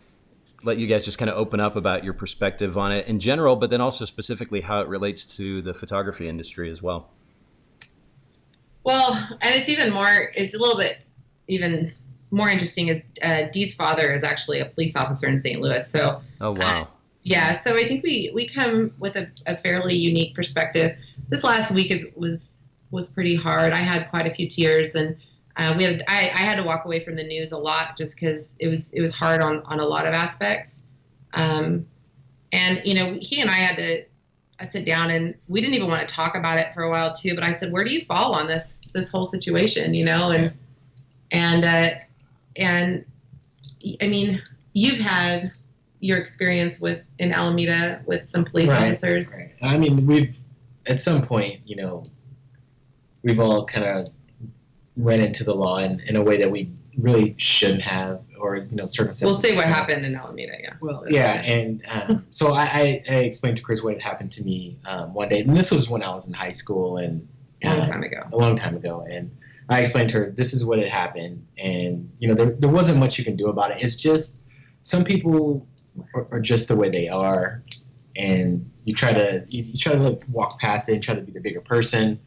let you guys just kind of open up about your perspective on it in general, but then also specifically how it relates to the photography industry as well. Well, and it's a little bit even more interesting is Dee's father is actually a police officer in St. Louis. So, Oh, wow. yeah, so I think we come with a fairly unique perspective. This last week was pretty hard. I had quite a few tears, and I had to walk away from the news a lot just because it was hard on a lot of aspects. And he and I sit down, and we didn't even want to talk about it for a while too. But I said, where do you fall on this whole situation? And I mean, you've had your experience in Alameda with some police officers. Right. I mean, we've at some point, we've all kind of ran into the law in a way that we really shouldn't have, or circumstances. We'll say what happened in Alameda. Yeah. Well, yeah, and so I explained to Kris what had happened to me one day, and this was when I was in high school, and A long time ago, and I explained to her this is what had happened, and there wasn't much you can do about it. It's just some people are just the way they are, and you try to walk past it and try to be the bigger person.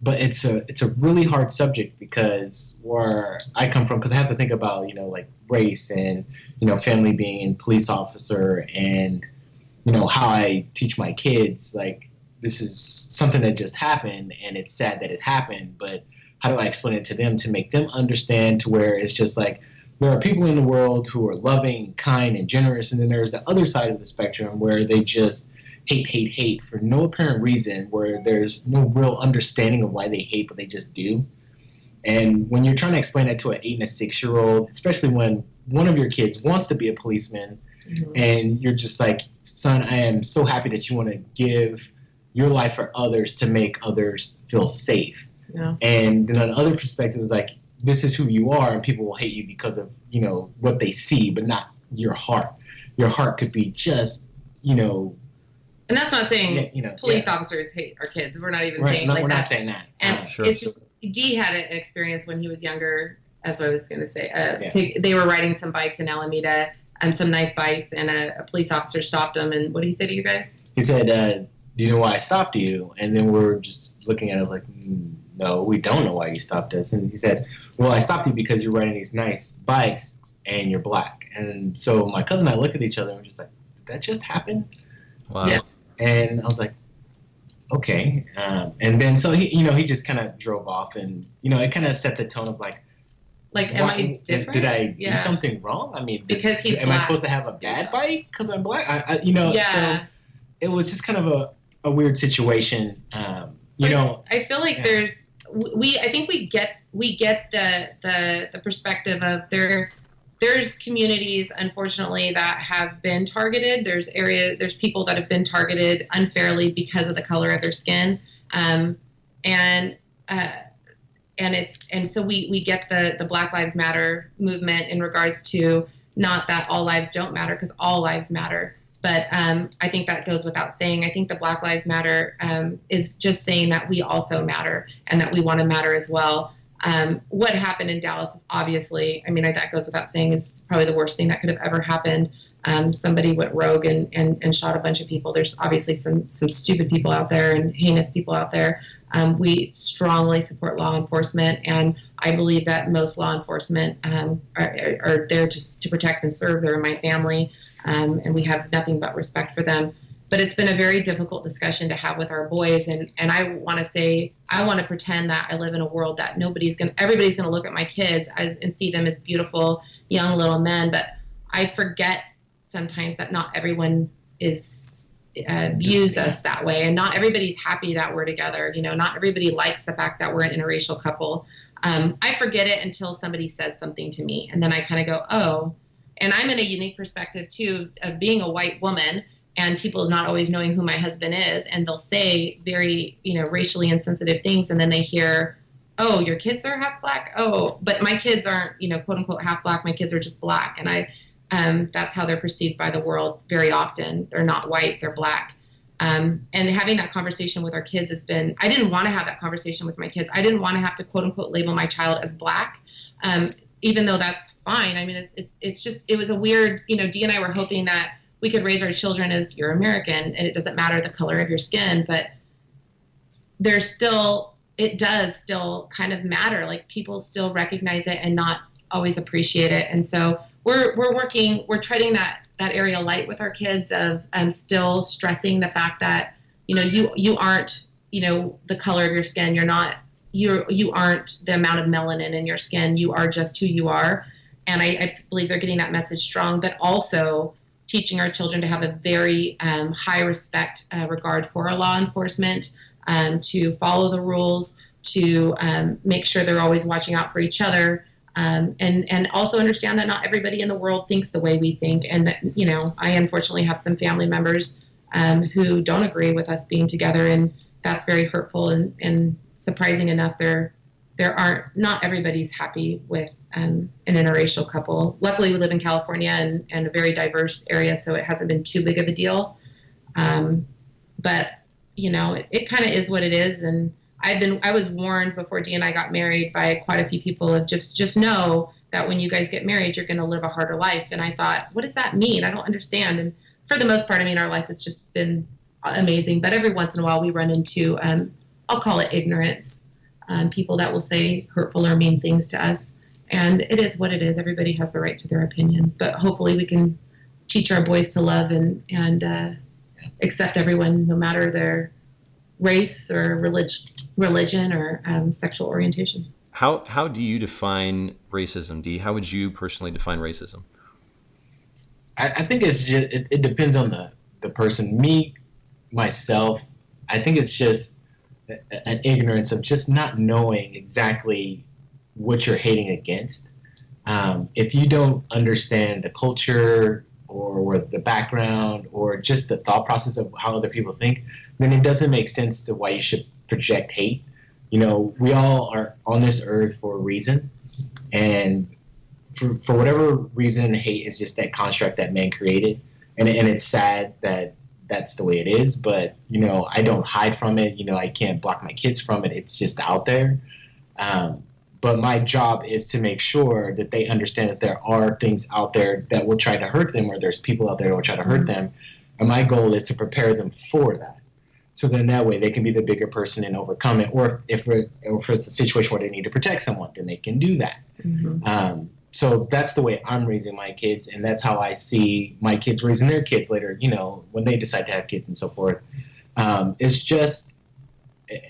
But it's a really hard subject because where I come from, because I have to think about like race and family being a police officer, and how I teach my kids, like this is something that just happened and it's sad that it happened, but how do I explain it to them to make them understand, to where it's just like there are people in the world who are loving, kind, and generous, and then there's the other side of the spectrum where they just hate for no apparent reason, where there's no real understanding of why they hate, but they just do. And when you're trying to explain that to an 8 and a 6-year-old, especially when one of your kids wants to be a policeman, mm-hmm. and you're just like, son, I am so happy that you want to give your life for others to make others feel safe. Yeah. And then on the other perspective is like, this is who you are, and people will hate you because of what they see, but not your heart. Your heart could be just And that's not saying police officers hate our kids. We're not even saying like that. We're not saying that. And it's just, Dee had an experience when he was younger, as I was going to say. They were riding some bikes in Alameda, some nice bikes, and a police officer stopped them. And what did he say to you guys? He said, do you know why I stopped you? And then we're just looking at it like, no, we don't know why you stopped us. And he said, well, I stopped you because you're riding these nice bikes and you're black. And so my cousin and I looked at each other and we're just like, did that just happen? Wow. Yeah. And I was like, okay. And then so he just kind of drove off, and it kind of set the tone of like, am I different? Did I do something wrong? I mean, because he's am black. I supposed to have a bad bike because I'm black? Yeah. So it was just kind of a weird situation. I feel like I think we get the perspective of there's communities, unfortunately, that have been targeted. There's people that have been targeted unfairly because of the color of their skin, and so we get the Black Lives Matter movement in regards to, not that all lives don't matter, because all lives matter. But I think that goes without saying. I think the Black Lives Matter is just saying that we also matter and that we want to matter as well. What happened in Dallas is obviously, that goes without saying, is probably the worst thing that could have ever happened. Somebody went rogue and shot a bunch of people. There's obviously some stupid people out there and heinous people out there. We strongly support law enforcement, and I believe that most law enforcement are there just to protect and serve. They're my family, and we have nothing but respect for them. but it's been a very difficult discussion to have with our boys. And I want to say, I want to pretend that I live in a world that everybody's going to look at my kids and see them as beautiful young little men. But I forget sometimes that not everyone views us that way, and not everybody's happy that we're together. Not everybody likes the fact that we're an interracial couple. I forget it until somebody says something to me, and then I kind of go, oh. And I'm in a unique perspective too of being a white woman and people not always knowing who my husband is, and they'll say very racially insensitive things, and then they hear, oh, your kids are half black. Oh, but my kids aren't quote unquote half black. My kids are just black, and that's how they're perceived by the world very often. They're not white, they're black. And having that conversation with our kids I didn't want to have that conversation with my kids. I didn't want to have to quote unquote label my child as black, even though that's fine. I mean, it's just, it was a weird, Dee and I were hoping that we could raise our children as you're American and it doesn't matter the color of your skin, but it does still kind of matter. Like people still recognize it and not always appreciate it. And so we're treading that area light with our kids of still stressing the fact that, you aren't, the color of your skin. You aren't the amount of melanin in your skin. You are just who you are. And I believe they're getting that message strong, but also teaching our children to have a very high respect, regard for our law enforcement, to follow the rules, to make sure they're always watching out for each other. And also understand that not everybody in the world thinks the way we think. And that, I unfortunately have some family members who don't agree with us being together. And that's very hurtful. And surprising enough, not everybody's happy with an interracial couple. Luckily, we live in California and a very diverse area, so it hasn't been too big of a deal. But, it kind of is what it is. And I was warned before Dee and I got married by quite a few people of just know that when you guys get married, you're going to live a harder life. And I thought, what does that mean? I don't understand. And for the most part, our life has just been amazing. But every once in a while we run into, I'll call it ignorance, people that will say hurtful or mean things to us. And it is what it is. Everybody has the right to their opinion. But hopefully we can teach our boys to love and accept everyone, no matter their race or religion or sexual orientation. How do you define racism, Dee? How would you personally define racism? I think it's just it depends on the person. Myself, I think it's just an ignorance of just not knowing exactly what you're hating against. If you don't understand the culture or the background or just the thought process of how other people think, then it doesn't make sense to why you should project hate. We all are on this earth for a reason, and for whatever reason, hate is just that construct that man created, and it's sad that that's the way it is. But I don't hide from it. I can't block my kids from it. It's just out there. But my job is to make sure that they understand that there are things out there that will try to hurt them, or there's people out there that will try to hurt them. And my goal is to prepare them for that. So then that way they can be the bigger person and overcome it. Or if it's a situation where they need to protect someone, then they can do that. Mm-hmm. So that's the way I'm raising my kids, and that's how I see my kids raising their kids later, when they decide to have kids and so forth. It's just,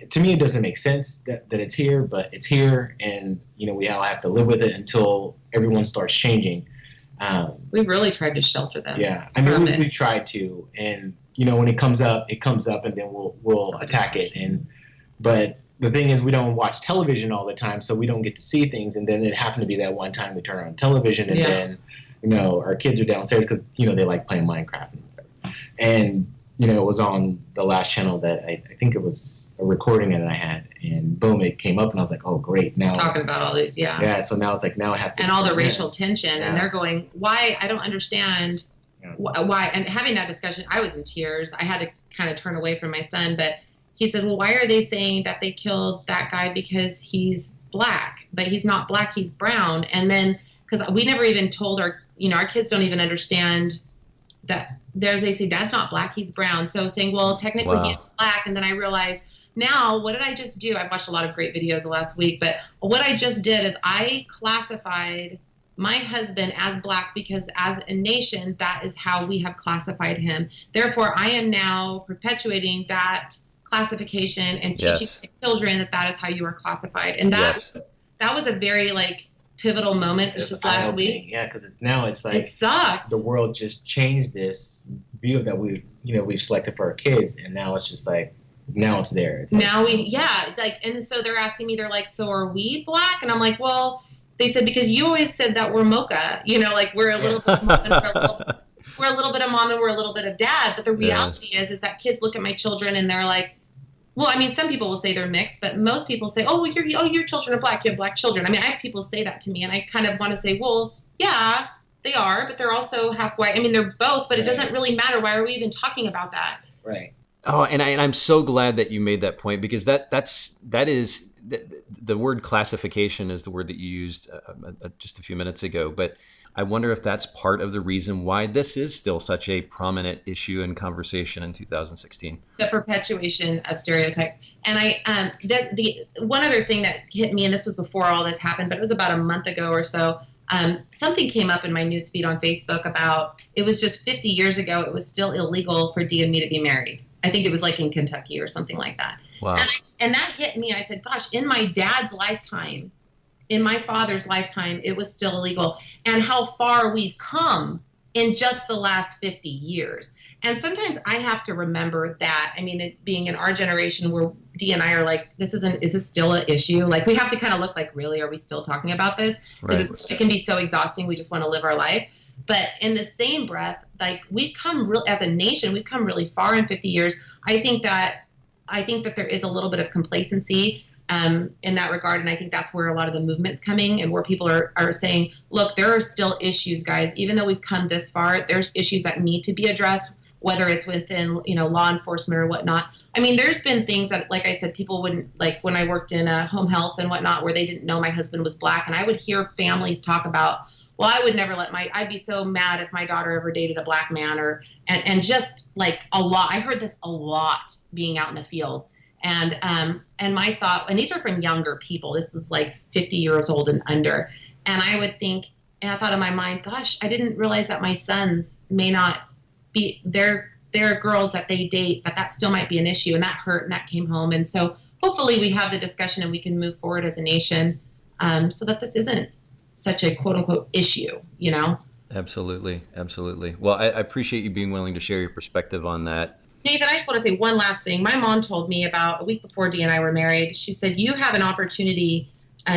to me, it doesn't make sense that it's here, but it's here, and, we all have to live with it until everyone starts changing. We really tried to shelter them. Yeah. We tried to, and, when it comes up, and then we'll attack it. But the thing is, we don't watch television all the time, so we don't get to see things. And then it happened to be that one time we turn on television, and then, our kids are downstairs because, they like playing Minecraft. And, it was on the last channel that I think it was a recording that I had, and boom, it came up, and I was like, oh, great. Now talking about all the, Yeah, so now it's like, now I have to. And all the racial tension, and they're going, why? I don't understand. Why? And having that discussion, I was in tears. I had to kind of turn away from my son, but he said, well, why are they saying that they killed that guy because he's black? But he's not black, he's brown. And then, because we never even told our kids don't even understand that they say, Dad's not black, he's brown. So saying, well, technically he's black. And then I realized, now, what did I just do? I've watched a lot of great videos the last week, but what I just did is I classified my husband as Black because as a nation, that is how we have classified him. Therefore, I am now perpetuating that classification and teaching Yes. my children that that is how you are classified. And Yes. that was a very like pivotal moment It's just last eye-opening. week. Yeah, because it's like It sucked. the world just changed this view that we've selected for our kids, and now it's just like now it's there. It's like, And so they're asking me, they're like, so are we Black? And I'm like, well, they said, because you always said that we're Mocha, like we're a little bit of mom and we're a little bit of mom and we're a little bit of dad. But the reality is that kids look at my children and they're like, well, I mean, some people will say they're mixed, but most people say, oh, your children are Black. You have Black children. I mean, I have people say that to me, and I kind of want to say, well, yeah, they are, but they're also half white. I mean, they're both, but it doesn't really matter. Why are we even talking about that? right. Oh, and I'm so glad that you made that point, because that is the word classification is the word that you used just a few minutes ago. But I wonder if that's part of the reason why this is still such a prominent issue and conversation in 2016. The perpetuation of stereotypes. And the one other thing that hit me, and this was before all this happened, but it was about a month ago or so. Something came up in my newsfeed on Facebook about, it was just 50 years ago, it was still illegal for Dee and me to be married. I think it was like in Kentucky or something like that. Wow. And that hit me. I said, gosh, in my dad's lifetime, in my father's lifetime, it was still illegal. And how far we've come in just the last 50 years. And sometimes I have to remember that. I mean, it being in our generation where Dee and I are like, is this still an issue? Like, we have to kind of look like, really, are we still talking about this? Because Right. it can be so exhausting. We just want to live our life. But in the same breath, like, we've come as a nation, we've come really far in 50 years. I think that there is a little bit of complacency in that regard, and I think that's where a lot of the movement's coming, and where people are saying, look, there are still issues, guys. Even though we've come this far, there's issues that need to be addressed, whether it's within law enforcement or whatnot. I mean, there's been things that, like I said, people wouldn't, like when I worked in home health and whatnot, where they didn't know my husband was Black, and I would hear families talk about, well, I would never I'd be so mad if my daughter ever dated a Black man, and just like a lot. I heard this a lot being out in the field. And my thought, and these are from younger people, this is like 50 years old and under. And I would think, and I thought in my mind, gosh, I didn't realize that my sons may not be, their girls that they date, that still might be an issue. And that hurt, and that came home. And so hopefully we have the discussion and we can move forward as a nation so that this isn't such a quote unquote issue, Absolutely. Absolutely. Well, I appreciate you being willing to share your perspective on that. Nathan, I just want to say one last thing. My mom told me about a week before Dee and I were married. She said, you have an opportunity,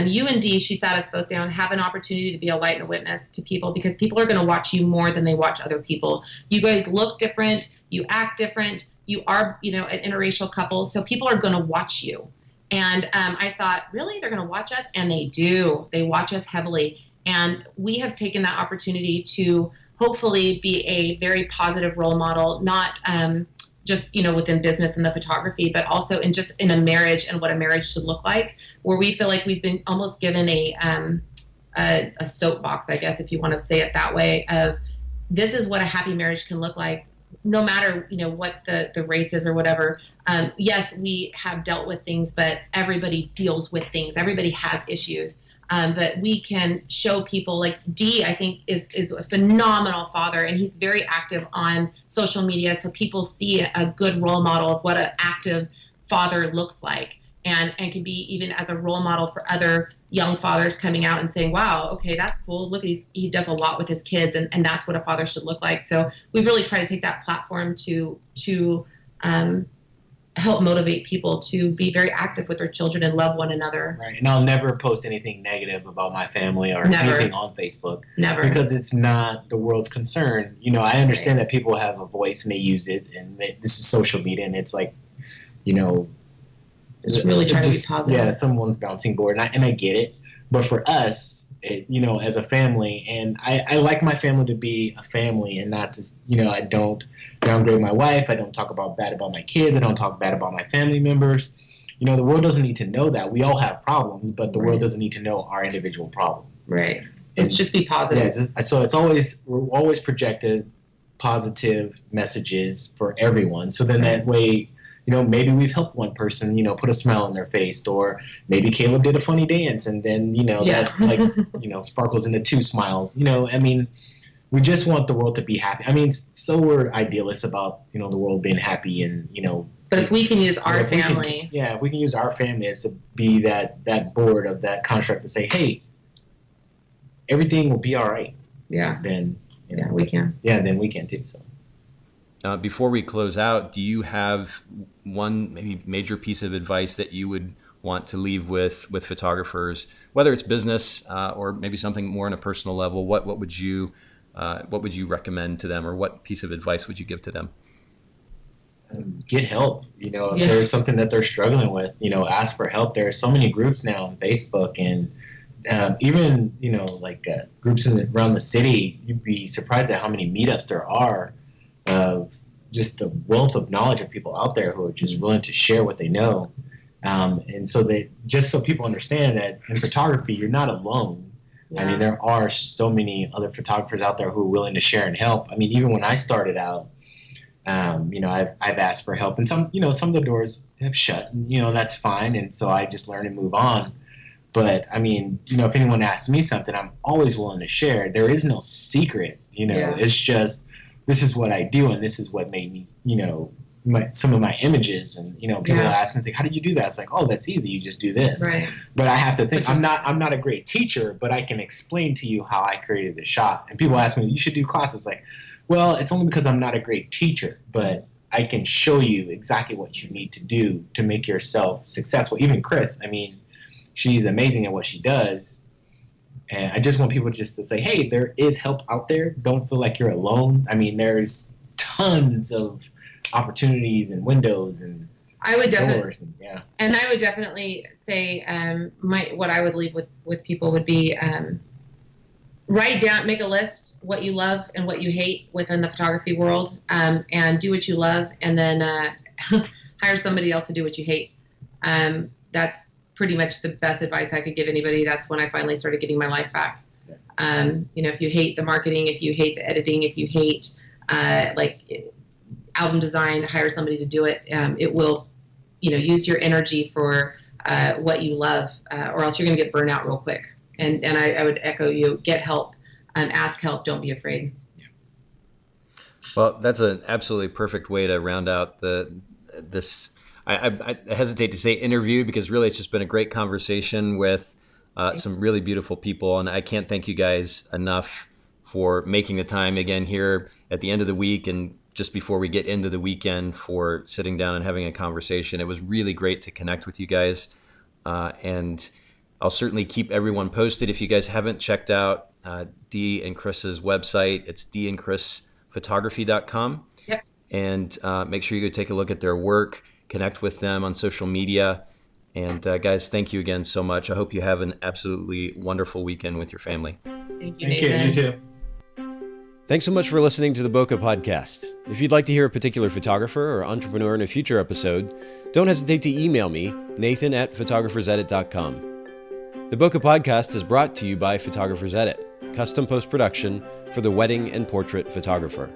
you and Dee, she sat us both down, have an opportunity to be a light and a witness to people, because people are going to watch you more than they watch other people. You guys look different. You act different. You are, an interracial couple. So people are going to watch you. And I thought, really? They're going to watch us? And they do. They watch us heavily. And we have taken that opportunity to hopefully be a very positive role model, not just, within business and the photography, but also in a marriage and what a marriage should look like, where we feel like we've been almost given a soapbox, I guess, if you want to say it that way, of this is what a happy marriage can look like, no matter, what the race is or whatever. Yes, we have dealt with things, but everybody deals with things. Everybody has issues. But we can show people, like Dee, I think, is a phenomenal father, and he's very active on social media, so people see a good role model of what an active father looks like, and can be even as a role model for other young fathers coming out and saying, wow, okay, that's cool. Look, he does a lot with his kids, and that's what a father should look like. So we really try to take that platform to help motivate people to be very active with their children and love one another. Right. And I'll never post anything negative about my family or Never. anything on Facebook. Never. Because it's not the world's concern. I understand that people have a voice and they use it, and this is social media, and it's like, Just really trying to be positive. Yeah, someone's bouncing board, and I get it. But for us, as a family, and I like my family to be a family, and not just, I don't downgrade my wife. I don't talk bad about my kids. I don't talk bad about my family members. The world doesn't need to know that. We all have problems, but the world doesn't need to know our individual problem. Right. It's just be positive. Yeah, so we're always projected positive messages for everyone. So then that way, maybe we've helped one person, put a smile on their face, or maybe Caleb did a funny dance and then, that like, sparkles into 2 smiles. I mean, we just want the world to be happy. I mean, so we're idealists about, the world being happy and, But if we can use our family. If we can use our family as to be that board of that construct to say, hey, everything will be all right. Yeah. Then, we can. Yeah, then we can too. So. Before we close out, do you have one maybe major piece of advice that you would want to leave with photographers, whether it's business or maybe something more on a personal level? What would you recommend to them, or what piece of advice would you give to them? Get help. If there's something that they're struggling with, ask for help. There are so many groups now on Facebook, and even groups around the city. You'd be surprised at how many meetups there are of just the wealth of knowledge of people out there who are just willing to share what they know. And so just so people understand that in photography, you're not alone. Yeah. I mean, there are so many other photographers out there who are willing to share and help. I mean, even when I started out, I've asked for help, and some of the doors have shut, and, that's fine. And so I just learn and move on. But I mean, if anyone asks me something, I'm always willing to share. There is no secret, It's just, this is what I do, and this is what made me, some of my images, and people ask me, like, how did you do that? It's like, oh, that's easy. You just do this. Right. But I have to think. I'm not a great teacher, but I can explain to you how I created the shot. And people ask me, you should do classes. Like, well, it's only because I'm not a great teacher, but I can show you exactly what you need to do to make yourself successful. Even Kris, I mean, she's amazing at what she does. And I just want people just to say, hey, there is help out there. Don't feel like you're alone. I mean, there's tons of opportunities and windows and doors. And I would definitely say what I would leave with people would be write down, make a list what you love and what you hate within the photography world, and do what you love, and then hire somebody else to do what you hate. That's pretty much the best advice I could give anybody. That's when I finally started getting my life back. If you hate the marketing, if you hate the editing, if you hate album design, hire somebody to do it. It will, use your energy for what you love, or else you're going to get burned out real quick. And I would echo you, get help, ask help, don't be afraid. Well, that's an absolutely perfect way to round out this. I hesitate to say interview, because really it's just been a great conversation with some really beautiful people. And I can't thank you guys enough for making the time again here at the end of the week and just before we get into the weekend, for sitting down and having a conversation. It was really great to connect with you guys. And I'll certainly keep everyone posted. If you guys haven't checked out Dee and Kris's website, it's deeandkrisphotography.com. Yep. And make sure you go take a look at their work, connect with them on social media. And guys, thank you again so much. I hope you have an absolutely wonderful weekend with your family. Thank you, Thank Nathan. you. You too. Thanks so much for listening to the Bokeh podcast. If you'd like to hear a particular photographer or entrepreneur in a future episode, don't hesitate to email me, nathan@photographersedit.com. The Bokeh podcast is brought to you by Photographers Edit, custom post-production for the wedding and portrait photographer.